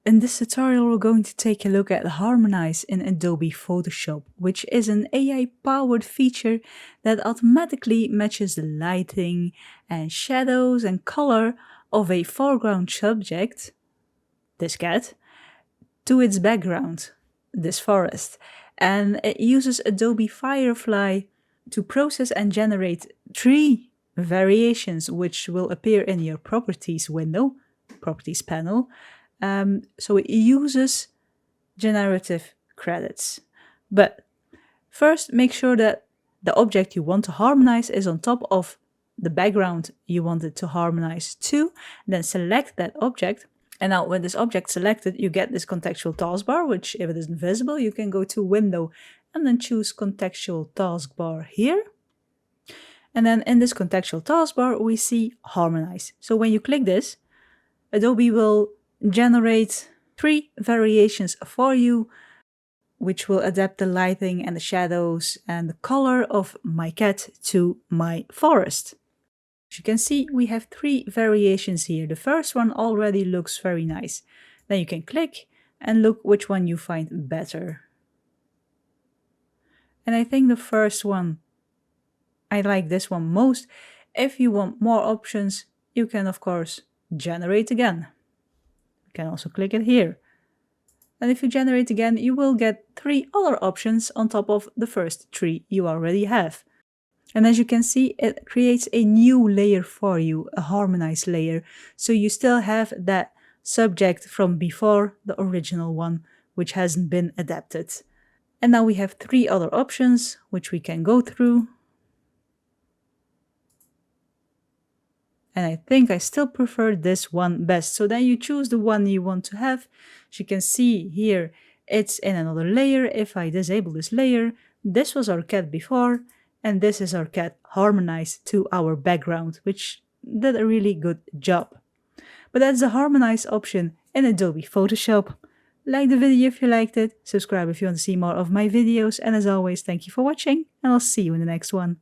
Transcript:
In this tutorial, we're going to take a look at Harmonize in Adobe Photoshop, which is an AI-powered feature that automatically matches the lighting and shadows and color of a foreground subject, this cat, to its background, this forest. And it uses Adobe Firefly to process and generate 3 variations which will appear in your Properties window, Properties panel. So it uses generative credits. But first, make sure that the object you want to harmonize is on top of the background you want it to harmonize to. Then select that object. And now with this object selected, you get this contextual taskbar, which if it isn't visible, you can go to Window and then choose Contextual Taskbar here. And then in this contextual taskbar, we see Harmonize. So when you click this, Adobe will generate 3 variations for you, which will adapt the lighting and the shadows and the color of my cat to my forest. As you can see, we have 3 variations here. The first one already looks very nice. Then you can click and look which one you find better. And I think the first one, I like this one most. If you want more options, you can of course generate again. You can also click it here. And if you generate again, you will get 3 other options on top of the first 3 you already have. And as you can see, it creates a new layer for you, a harmonized layer. So you still have that subject from before the original one, which hasn't been adapted. And now we have 3 other options, which we can go through. And I think I still prefer this one best. So then you choose the one you want to have. As you can see here, it's in another layer. If I disable this layer, this was our cat before, and this is our cat harmonized to our background, which did a really good job. But that's the Harmonize option in Adobe Photoshop. Like the video if you liked it, subscribe if you want to see more of my videos, and as always, thank you for watching, and I'll see you in the next one.